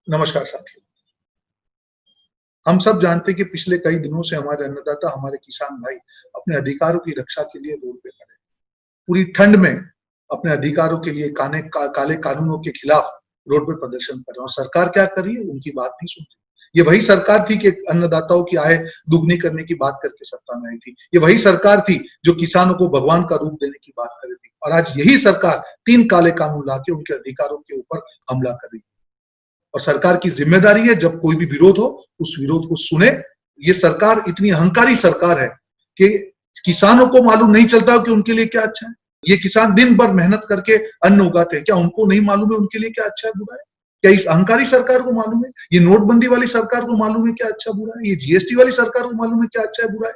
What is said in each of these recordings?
नमस्कार साथियों। हम सब जानते हैं कि पिछले कई दिनों से हमारे अन्नदाता, हमारे किसान भाई अपने अधिकारों की रक्षा के लिए रोड पे खड़े हैं। पूरी ठंड में अपने अधिकारों के लिए काले कानूनों के खिलाफ रोड पे प्रदर्शन कर रहे हैं और सरकार क्या कर रही है? उनकी बात नहीं सुन रही। ये वही सरकार थी कि अन्नदाताओं की आय दुगनी करने की बात करके सत्ता में आई थी। ये वही सरकार थी जो किसानों को भगवान का रूप देने की बात कर रही थी और आज यही सरकार 3 काले कानून लाके उनके अधिकारों के ऊपर हमला कर रही है। और सरकार की जिम्मेदारी है जब कोई भी विरोध हो, उस विरोध को सुने। ये सरकार इतनी अहंकारी सरकार है कि किसानों को मालूम नहीं चलता कि उनके लिए क्या अच्छा है। ये किसान दिन भर मेहनत करके अन्न उगाते हैं, क्या उनको नहीं मालूम है उनके लिए क्या अच्छा है बुरा है? क्या इस अहंकारी सरकार को मालूम है? ये नोटबंदी वाली सरकार को मालूम है क्या अच्छा बुरा है? ये जीएसटी वाली सरकार को मालूम है क्या अच्छा है बुरा है?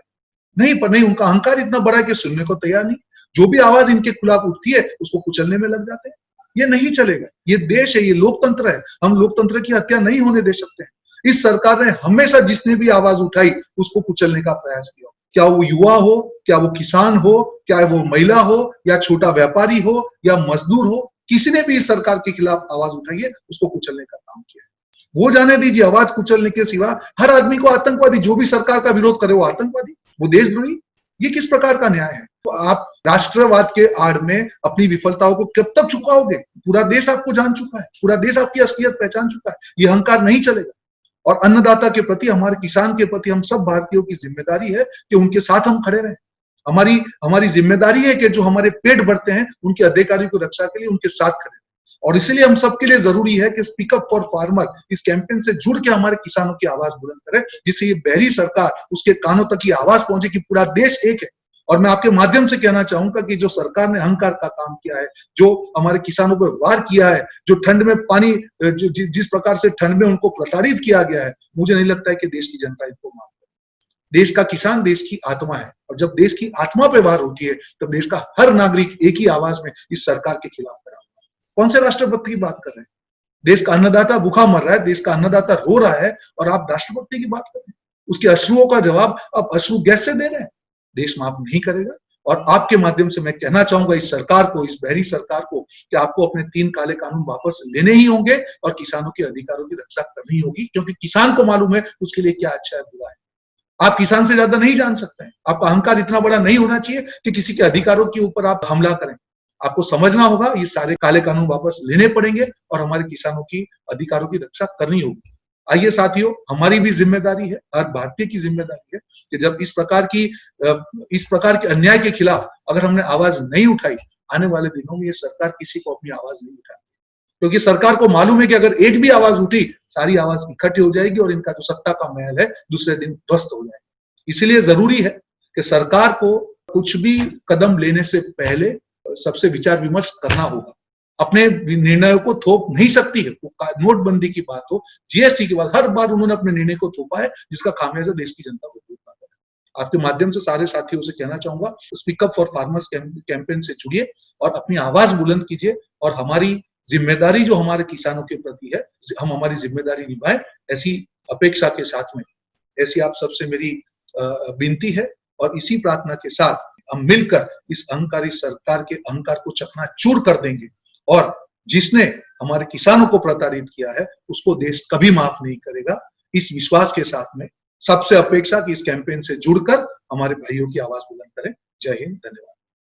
नहीं, पर नहीं, उनका अहंकार इतना बड़ा है कि सुनने को तैयार नहीं। जो भी आवाज इनके खिलाफ उठती है उसको कुचलने में लग जाते हैं। ये नहीं चलेगा। ये देश है, ये लोकतंत्र है। हम लोकतंत्र की हत्या नहीं होने दे सकते हैं। इस सरकार ने हमेशा जिसने भी आवाज उठाई उसको कुचलने का प्रयास किया। क्या वो युवा हो, क्या वो किसान हो, क्या वो महिला हो, या छोटा व्यापारी हो, या मजदूर हो, किसी ने भी इस सरकार के खिलाफ आवाज उठाई है उसको कुचलने का काम किया है। वो जाने दीजिए, आवाज कुचलने के सिवा हर आदमी को आतंकवादी, जो भी सरकार का विरोध करे वो आतंकवादी, वो देशद्रोही। ये किस प्रकार का न्याय है? तो आप राष्ट्रवाद के आड़ में अपनी विफलताओं को कब तक छुपाओगे? पूरा देश आपको जान चुका है, पूरा देश आपकी असलियत पहचान चुका है। ये अहंकार नहीं चलेगा। और अन्नदाता के प्रति, हमारे किसान के प्रति हम सब भारतीयों की जिम्मेदारी है कि उनके साथ हम खड़े रहें। हमारी हमारी जिम्मेदारी है कि जो हमारे पेट भरते हैं उनके अधिकारियों की रक्षा के लिए उनके साथ खड़े। और इसीलिए हम सबके लिए जरूरी है कि स्पीक अप फॉर फार्मर इस कैंपेन से जुड़ के हमारे किसानों की आवाज बुलंद करें, जिससे ये बहरी सरकार, उसके कानों तक ये आवाज पहुंचे कि पूरा देश एक है। और मैं आपके माध्यम से कहना चाहूंगा कि जो सरकार ने अहंकार का काम किया है, जो हमारे किसानों पर वार किया है, जो ठंड में पानी, जिस प्रकार से ठंड में उनको प्रताड़ित किया गया है, मुझे नहीं लगता है कि देश की जनता इनको माफ करे। देश का किसान देश की आत्मा है और जब देश की आत्मा पे वार होती है तब देश का हर नागरिक एक ही आवाज में इस सरकार के खिलाफ खड़ा होगा। कौन से राष्ट्रभक्ति की बात कर रहे हैं? देश का अन्नदाता भूखा मर रहा है, देश का अन्नदाता रो रहा है और आप राष्ट्रभक्ति की बात कर रहे हैं। उसके अश्रुओं का जवाब आप अश्रु गैस से दे रहे हैं। देश माफ नहीं करेगा। और आपके माध्यम से मैं कहना चाहूंगा इस सरकार को, इस बहरी सरकार को, कि आपको अपने 3 काले कानून वापस लेने ही होंगे और किसानों के अधिकारों की रक्षा करनी होगी, क्योंकि किसान को मालूम है उसके लिए क्या अच्छा है बुरा है। आप किसान से ज्यादा नहीं जान सकते हैं। आपका अहंकार इतना बड़ा नहीं होना चाहिए कि किसी के अधिकारों के ऊपर आप हमला करें। आपको समझना होगा ये सारे काले कानून वापस लेने पड़ेंगे और हमारे किसानों की अधिकारों की रक्षा करनी होगी। आइए साथियों, हमारी भी जिम्मेदारी है, हर भारतीय की जिम्मेदारी है कि जब इस प्रकार के अन्याय के खिलाफ अगर हमने आवाज नहीं उठाई, आने वाले दिनों में ये सरकार किसी को अपनी आवाज नहीं उठाती, क्योंकि सरकार को मालूम है कि अगर एक भी आवाज उठी, सारी आवाज इकट्ठी हो जाएगी और इनका जो सत्ता का महल है दूसरे दिन ध्वस्त हो जाएगा। इसलिए जरूरी है कि सरकार को कुछ भी कदम लेने से पहले सबसे विचार विमर्श करना होगा। अपने निर्णयों को थोप नहीं सकती है। नोटबंदी की बात हो, जीएसटी की बात, हर बार उन्होंने अपने निर्णय को थोपा है जिसका खामियाजा देश की जनता को भुगतना पड़ा है। आपके माध्यम से सारे साथियों से कहना चाहूंगा, speak up for farmers campaign से जुड़िए और अपनी आवाज बुलंद कीजिए और हमारी जिम्मेदारी जो हमारे किसानों के प्रति है, हम हमारी जिम्मेदारी निभाएं, ऐसी अपेक्षा के साथ में, ऐसी आप सबसे मेरी विनती है। और इसी प्रार्थना के साथ हम मिलकर इस अहंकारी सरकार के अहंकार को चकनाचूर कर देंगे और जिसने हमारे किसानों को प्रताड़ित किया है उसको देश कभी माफ नहीं करेगा। इस विश्वास के साथ में सबसे अपेक्षा कि इस कैंपेन से जुड़कर हमारे भाइयों की आवाज बुलंद करें। जय हिंद, धन्यवाद।